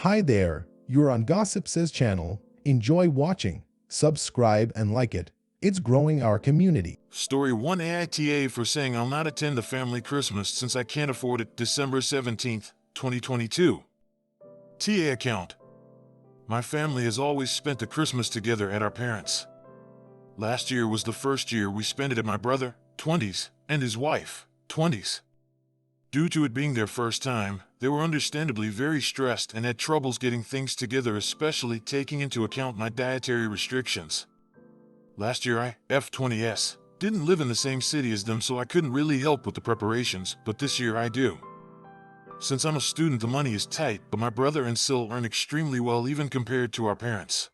Hi there, you're on Gossip Says channel. Enjoy watching, subscribe and like it. It's growing our community. Story 1 AITA for saying I'll not attend the family Christmas since I can't afford it. December 17th, 2022. TA account. My family has always spent the Christmas together at our parents'. Last year was the first year we spent it at my brother, 20s, and his wife, 20s. Due to it being their first time, they were understandably very stressed and had troubles getting things together, especially taking into account my dietary restrictions. Last year I, F20s, didn't live in the same city as them, so I couldn't really help with the preparations, but this year I do. Since I'm a student, the money is tight, but my brother and Sil earn extremely well even compared to our parents.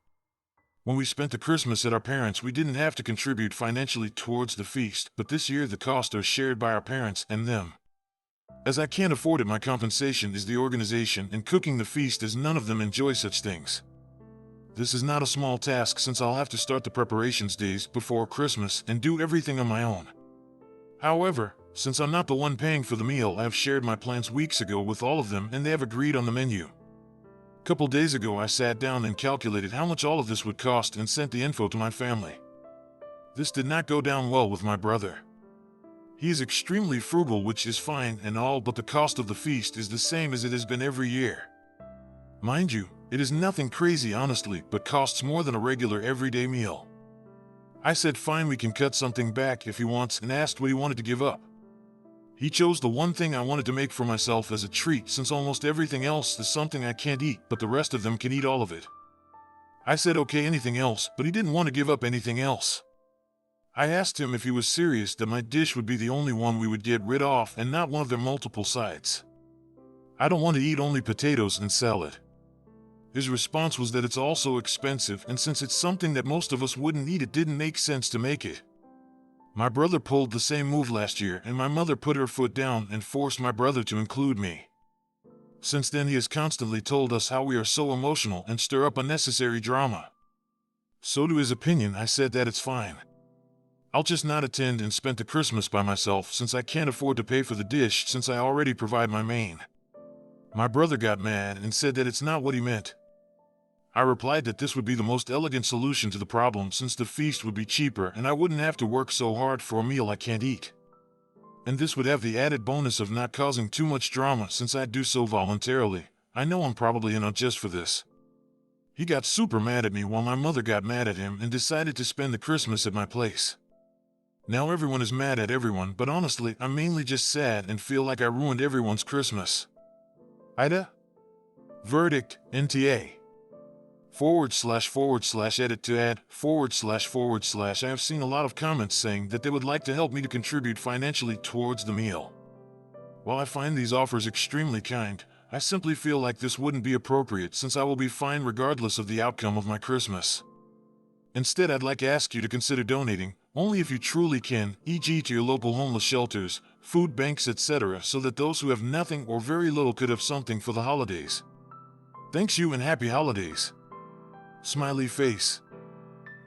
When we spent the Christmas at our parents', we didn't have to contribute financially towards the feast, but this year the costs are shared by our parents and them. As I can't afford it, my compensation is the organization and cooking the feast, as none of them enjoy such things. This is not a small task, since I'll have to start the preparations days before Christmas and do everything on my own. However, since I'm not the one paying for the meal, I have shared my plans weeks ago with all of them and they have agreed on the menu. A couple days ago I sat down and calculated how much all of this would cost and sent the info to my family. This did not go down well with my brother. He is extremely frugal, which is fine and all, but the cost of the feast is the same as it has been every year. Mind you, it is nothing crazy honestly, but costs more than a regular everyday meal. I said fine, we can cut something back if he wants, and asked what he wanted to give up. He chose the one thing I wanted to make for myself as a treat, since almost everything else is something I can't eat, but the rest of them can eat all of it. I said okay, anything else, but he didn't want to give up anything else. I asked him if he was serious that my dish would be the only one we would get rid of and not one of their multiple sides. I don't want to eat only potatoes and salad. His response was that it's also expensive, and since it's something that most of us wouldn't eat, it didn't make sense to make it. My brother pulled the same move last year, and my mother put her foot down and forced my brother to include me. Since then he has constantly told us how we are so emotional and stir up unnecessary drama. So to his opinion I said that it's fine. I'll just not attend and spend the Christmas by myself, since I can't afford to pay for the dish since I already provide my main. My brother got mad and said that it's not what he meant. I replied that this would be the most elegant solution to the problem, since the feast would be cheaper and I wouldn't have to work so hard for a meal I can't eat. And this would have the added bonus of not causing too much drama, since I do so voluntarily. I know I'm probably in on just for this. He got super mad at me while my mother got mad at him and decided to spend the Christmas at my place. Now everyone is mad at everyone, but honestly, I'm mainly just sad and feel like I ruined everyone's Christmas. AITA? Verdict, NTA. // edit to add, // I have seen a lot of comments saying that they would like to help me to contribute financially towards the meal. While I find these offers extremely kind, I simply feel like this wouldn't be appropriate, since I will be fine regardless of the outcome of my Christmas. Instead, I'd like to ask you to consider donating, only if you truly can, e.g. to your local homeless shelters, food banks, etc., so that those who have nothing or very little could have something for the holidays. Thanks you and happy holidays. Smiley face.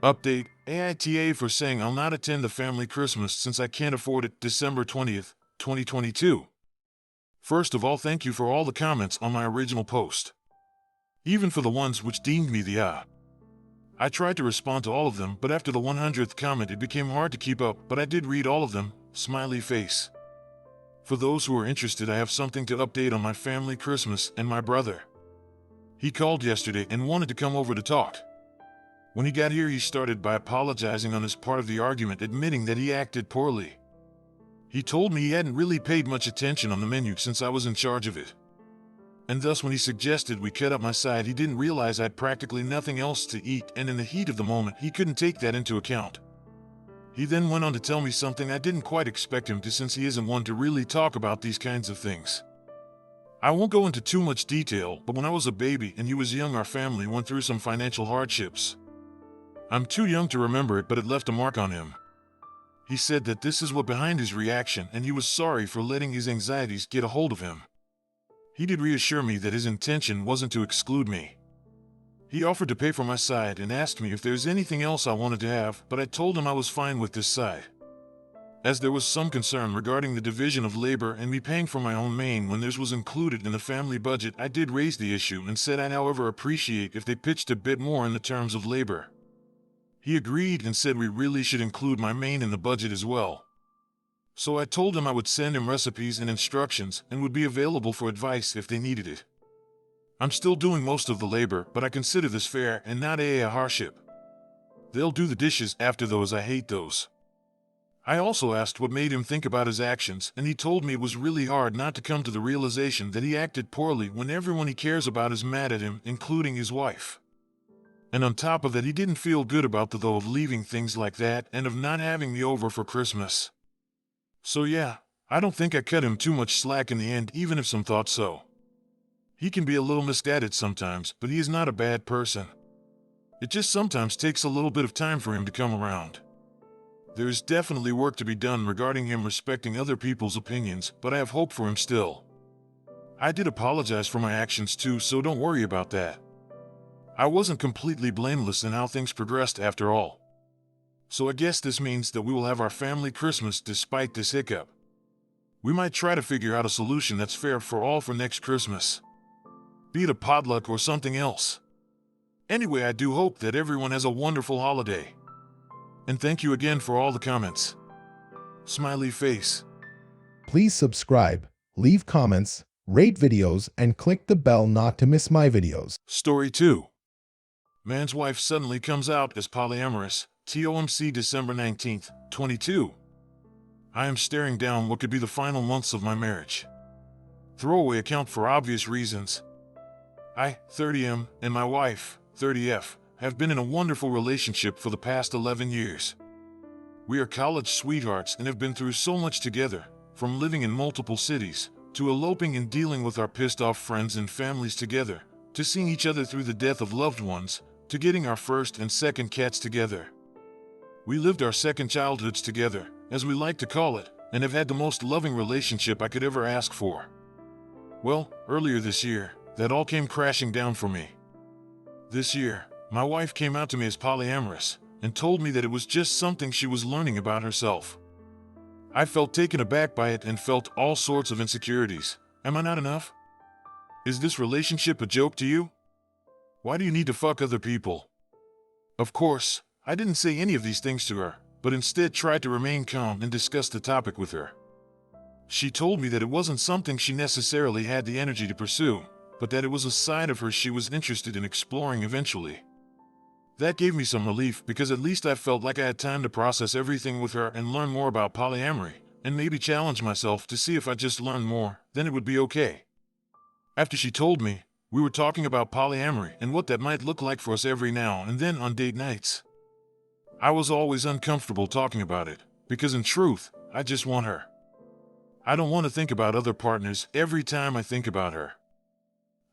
Update, AITA for saying I'll not attend the family Christmas since I can't afford it. December 20th, 2022. First of all, thank you for all the comments on my original post. Even for the ones which deemed me the I tried to respond to all of them, but after the 100th comment it became hard to keep up, but I did read all of them. Smiley face. For those who are interested, I have something to update on my family Christmas and my brother. He called yesterday and wanted to come over to talk. When he got here, he started by apologizing on his part of the argument, admitting that he acted poorly. He told me he hadn't really paid much attention on the menu since I was in charge of it. And thus when he suggested we cut up my side, he didn't realize I had practically nothing else to eat, and in the heat of the moment he couldn't take that into account. He then went on to tell me something I didn't quite expect him to, since he isn't one to really talk about these kinds of things. I won't go into too much detail, but when I was a baby and he was young, our family went through some financial hardships. I'm too young to remember it, but it left a mark on him. He said that this is what behind his reaction, and he was sorry for letting his anxieties get a hold of him. He did reassure me that his intention wasn't to exclude me. He offered to pay for my side and asked me if there's anything else I wanted to have, but I told him I was fine with this side. as there was some concern regarding the division of labor and me paying for my own main when theirs was included in the family budget. I did raise the issue and said I'd however appreciate if they pitched a bit more in the terms of labor. He agreed and said we really should include my main in the budget as well. So I told him I would send him recipes and instructions and would be available for advice if they needed it. I'm still doing most of the labor, but I consider this fair and not a hardship. They'll do the dishes after those. I hate those. I also asked what made him think about his actions, and he told me it was really hard not to come to the realization that he acted poorly when everyone he cares about is mad at him, including his wife. And on top of that, he didn't feel good about the though of leaving things like that and of not having me over for Christmas. So yeah, I don't think I cut him too much slack in the end, even if some thought so. He can be a little misguided sometimes, but he is not a bad person. It just sometimes takes a little bit of time for him to come around. There is definitely work to be done regarding him respecting other people's opinions, but I have hope for him still. I did apologize for my actions too, so don't worry about that. I wasn't completely blameless in how things progressed after all. So I guess this means that we will have our family Christmas despite this hiccup. We might try to figure out a solution that's fair for all for next Christmas. Be it a potluck or something else. Anyway, I do hope that everyone has a wonderful holiday. And thank you again for all the comments. Smiley face. Please subscribe, leave comments, rate videos, and click the bell not to miss my videos. Story 2. Man's wife suddenly comes out as polyamorous. TOMC December 19th, 22. I am staring down what could be the final months of my marriage. Throwaway account for obvious reasons. I, 30M, and my wife, 30F, have been in a wonderful relationship for the past 11 years. We are college sweethearts and have been through so much together, from living in multiple cities, to eloping and dealing with our pissed-off friends and families together, to seeing each other through the death of loved ones, to getting our first and second cats together. We lived our second childhoods together, as we like to call it, and have had the most loving relationship I could ever ask for. Well, earlier this year, that all came crashing down for me. This year, my wife came out to me as polyamorous, and told me that it was just something she was learning about herself. I felt taken aback by it and felt all sorts of insecurities. Am I not enough? Is this relationship a joke to you? Why do you need to fuck other people? Of course, I didn't say any of these things to her, but instead tried to remain calm and discuss the topic with her. She told me that it wasn't something she necessarily had the energy to pursue, but that it was a side of her she was interested in exploring eventually. That gave me some relief because at least I felt like I had time to process everything with her and learn more about polyamory, and maybe challenge myself to see if I just learned more, then it would be okay. After she told me, we were talking about polyamory and what that might look like for us every now and then on date nights. I was always uncomfortable talking about it, because in truth, I just want her. I don't want to think about other partners every time I think about her.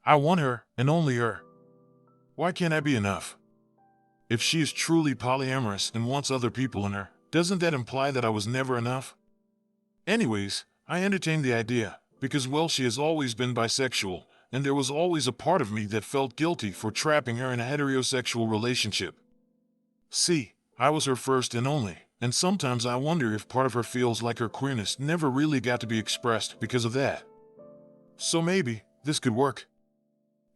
I want her, and only her. Why can't I be enough? If she is truly polyamorous and wants other people in her, doesn't that imply that I was never enough? Anyways, I entertained the idea, because well, she has always been bisexual, and there was always a part of me that felt guilty for trapping her in a heterosexual relationship. See, I was her first and only, and sometimes I wonder if part of her feels like her queerness never really got to be expressed because of that. So maybe, this could work.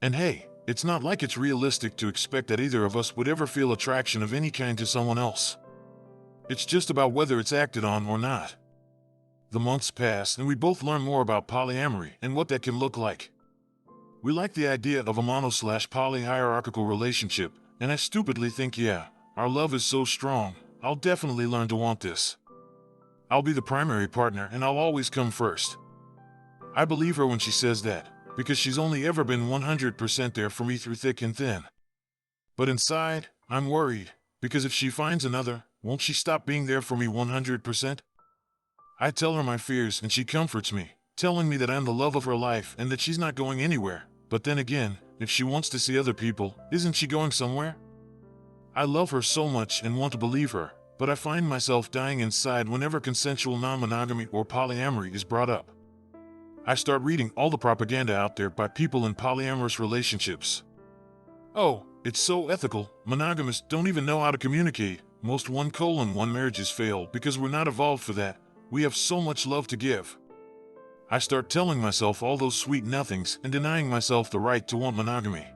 And hey, it's not like it's realistic to expect that either of us would ever feel attraction of any kind to someone else. It's just about whether it's acted on or not. The months pass and we both learn more about polyamory and what that can look like. We like the idea of a mono/poly hierarchical relationship, and I stupidly think, yeah, our love is so strong, I'll definitely learn to want this. I'll be the primary partner and I'll always come first. I believe her when she says that, because she's only ever been 100% there for me through thick and thin. But inside, I'm worried, because if she finds another, won't she stop being there for me 100%? I tell her my fears and she comforts me, telling me that I'm the love of her life and that she's not going anywhere. But then again, if she wants to see other people, isn't she going somewhere? I love her so much and want to believe her, but I find myself dying inside whenever consensual non-monogamy or polyamory is brought up. I start reading all the propaganda out there by people in polyamorous relationships. Oh, it's so ethical, monogamists don't even know how to communicate, most 1:1 marriages fail because we're not evolved for that, We have so much love to give. I start telling myself all those sweet nothings and denying myself the right to want monogamy.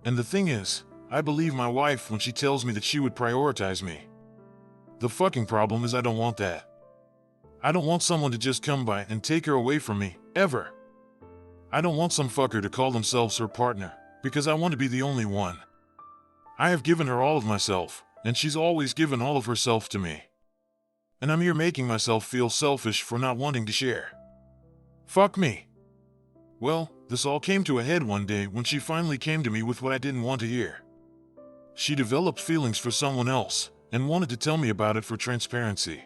And the thing is, I believe my wife when she tells me that she would prioritize me. The fucking problem is I don't want that. I don't want someone to just come by and take her away from me, ever. I don't want some fucker to call themselves her partner, because I want to be the only one. I have given her all of myself, and she's always given all of herself to me. And I'm here making myself feel selfish for not wanting to share. Fuck me. Well, this all came to a head one day when she finally came to me with what I didn't want to hear. She developed feelings for someone else, and wanted to tell me about it for transparency.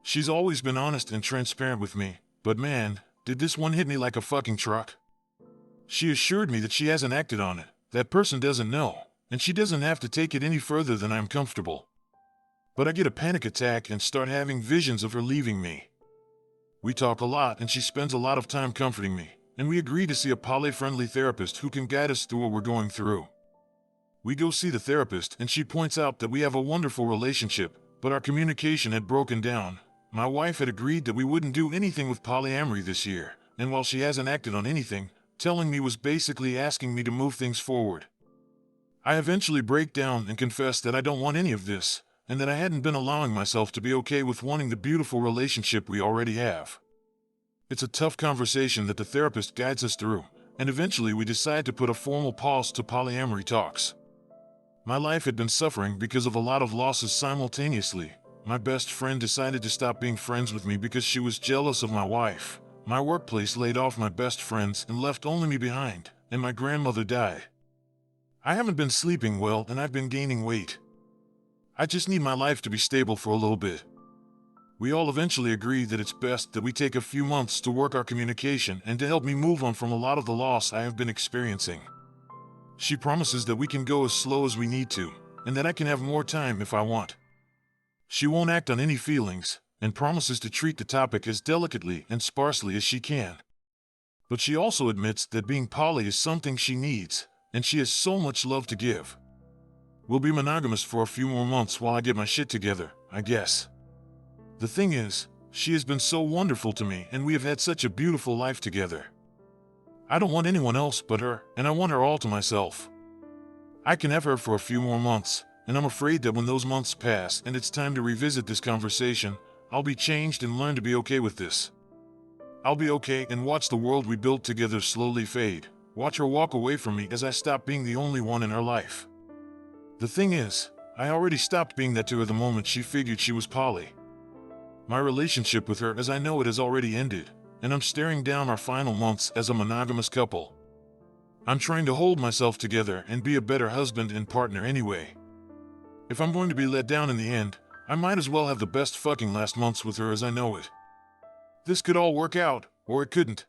She's always been honest and transparent with me, but man, did this one hit me like a fucking truck. She assured me that she hasn't acted on it, that person doesn't know, and she doesn't have to take it any further than I'm comfortable. But I get a panic attack and start having visions of her leaving me. We talk a lot and she spends a lot of time comforting me, and we agree to see a poly-friendly therapist who can guide us through what we're going through. We go see the therapist and she points out that we have a wonderful relationship, but our communication had broken down. My wife had agreed that we wouldn't do anything with polyamory this year, and while she hasn't acted on anything, telling me was basically asking me to move things forward. I eventually break down and confess that I don't want any of this, and that I hadn't been allowing myself to be okay with wanting the beautiful relationship we already have. It's a tough conversation that the therapist guides us through, and eventually we decide to put a formal pause to polyamory talks. My life had been suffering because of a lot of losses simultaneously. My best friend decided to stop being friends with me because she was jealous of my wife. My workplace laid off my best friends and left only me behind, and my grandmother died. I haven't been sleeping well and I've been gaining weight. I just need my life to be stable for a little bit. We all eventually agree that it's best that we take a few months to work our communication and to help me move on from a lot of the loss I have been experiencing. She promises that we can go as slow as we need to, and that I can have more time if I want. She won't act on any feelings, and promises to treat the topic as delicately and sparsely as she can. But she also admits that being poly is something she needs, and she has so much love to give. We'll be monogamous for a few more months while I get my shit together, I guess. The thing is, she has been so wonderful to me and we have had such a beautiful life together. I don't want anyone else but her, and I want her all to myself. I can have her for a few more months, and I'm afraid that when those months pass and it's time to revisit this conversation, I'll be changed and learn to be okay with this. I'll be okay and watch the world we built together slowly fade, watch her walk away from me as I stop being the only one in her life. The thing is, I already stopped being that to her the moment she figured she was poly. My relationship with her as I know it has already ended, and I'm staring down our final months as a monogamous couple. I'm trying to hold myself together and be a better husband and partner anyway. If I'm going to be let down in the end, I might as well have the best fucking last months with her as I know it. This could all work out, or it couldn't.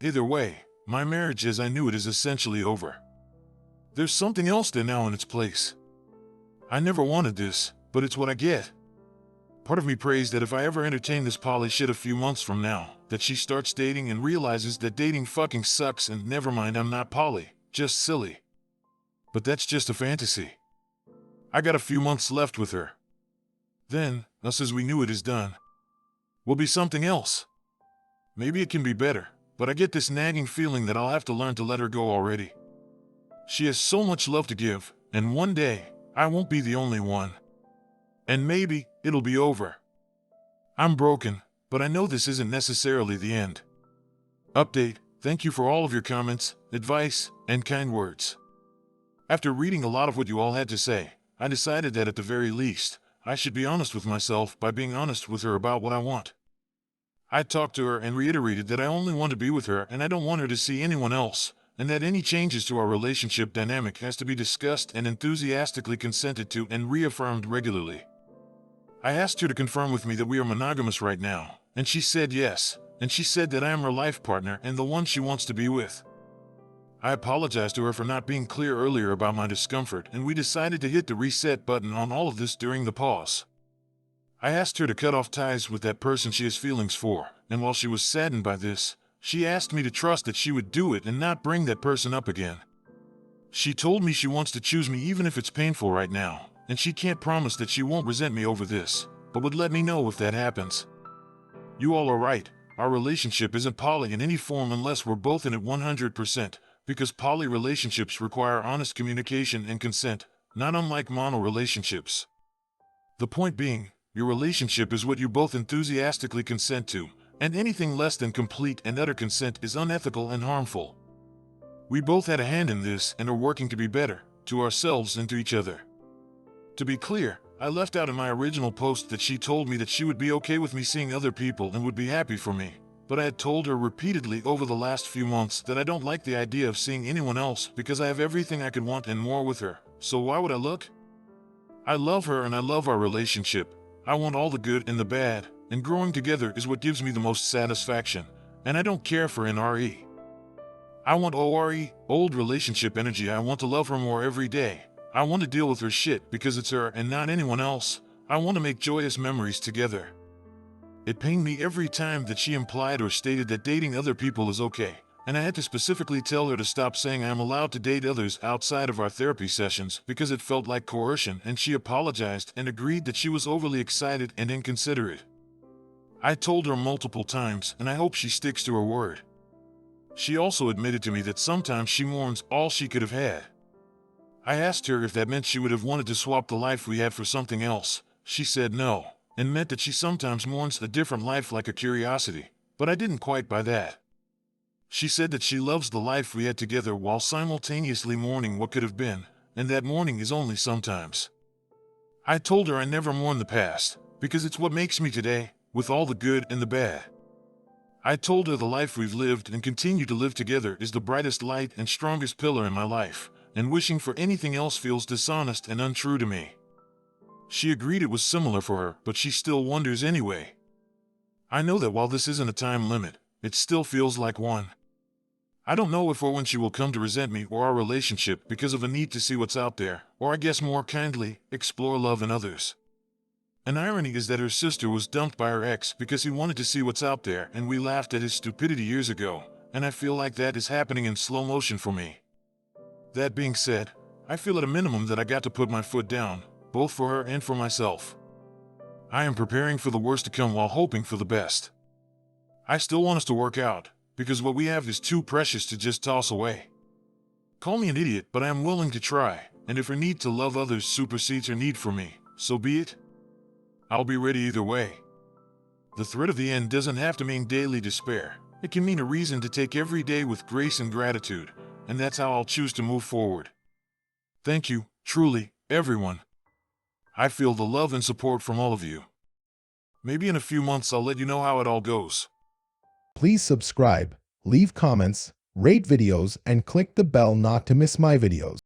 Either way, my marriage as I knew it is essentially over. There's something else there now in its place. I never wanted this, but it's what I get. Part of me prays that if I ever entertain this poly shit a few months from now, that she starts dating and realizes that dating fucking sucks and never mind I'm not poly, just silly. But that's just a fantasy. I got a few months left with her. Then, us as we knew it is done. Will be something else. Maybe it can be better, but I get this nagging feeling that I'll have to learn to let her go already. She has so much love to give, and one day, I won't be the only one. And maybe, it'll be over. I'm broken, but I know this isn't necessarily the end. Update, thank you for all of your comments, advice, and kind words. After reading a lot of what you all had to say, I decided that at the very least, I should be honest with myself by being honest with her about what I want. I talked to her and reiterated that I only want to be with her and I don't want her to see anyone else, and that any changes to our relationship dynamic has to be discussed and enthusiastically consented to and reaffirmed regularly. I asked her to confirm with me that we are monogamous right now, and she said yes, and she said that I am her life partner and the one she wants to be with. I apologized to her for not being clear earlier about my discomfort, and we decided to hit the reset button on all of this during the pause. I asked her to cut off ties with that person she has feelings for, and while she was saddened by this, she asked me to trust that she would do it and not bring that person up again. She told me she wants to choose me even if it's painful right now, and she can't promise that she won't resent me over this, but would let me know if that happens. You all are right. Our relationship isn't poly in any form unless we're both in it 100%, because poly relationships require honest communication and consent, not unlike mono relationships. The point being, your relationship is what you both enthusiastically consent to, and anything less than complete and utter consent is unethical and harmful. We both had a hand in this and are working to be better, to ourselves and to each other. To be clear, I left out in my original post that she told me that she would be okay with me seeing other people and would be happy for me, but I had told her repeatedly over the last few months that I don't like the idea of seeing anyone else because I have everything I could want and more with her, so why would I look? I love her and I love our relationship. I want all the good and the bad, and growing together is what gives me the most satisfaction, and I don't care for NRE. I want ORE, old relationship energy. I want to love her more every day. I want to deal with her shit because it's her and not anyone else. I want to make joyous memories together. It pained me every time that she implied or stated that dating other people is okay, and I had to specifically tell her to stop saying I am allowed to date others outside of our therapy sessions because it felt like coercion, and she apologized and agreed that she was overly excited and inconsiderate. I told her multiple times, and I hope she sticks to her word. She also admitted to me that sometimes she mourns all she could have had. I asked her if that meant she would have wanted to swap the life we had for something else. She said no, and meant that she sometimes mourns a different life like a curiosity, but I didn't quite buy that. She said that she loves the life we had together while simultaneously mourning what could have been, and that mourning is only sometimes. I told her I never mourn the past, because it's what makes me today, with all the good and the bad. I told her the life we've lived and continue to live together is the brightest light and strongest pillar in my life, and wishing for anything else feels dishonest and untrue to me. She agreed it was similar for her, but she still wonders anyway. I know that while this isn't a time limit, it still feels like one. I don't know if or when she will come to resent me or our relationship because of a need to see what's out there, or I guess more kindly, explore love in others. An irony is that her sister was dumped by her ex because he wanted to see what's out there, and we laughed at his stupidity years ago, and I feel like that is happening in slow motion for me. That being said, I feel at a minimum that I got to put my foot down, both for her and for myself. I am preparing for the worst to come while hoping for the best. I still want us to work out, because what we have is too precious to just toss away. Call me an idiot, but I am willing to try, and if her need to love others supersedes her need for me, so be it. I'll be ready either way. The threat of the end doesn't have to mean daily despair. It can mean a reason to take every day with grace and gratitude, and that's how I'll choose to move forward. Thank you, truly, everyone. I feel the love and support from all of you. Maybe in a few months I'll let you know how it all goes. Please subscribe, leave comments, rate videos, and click the bell not to miss my videos.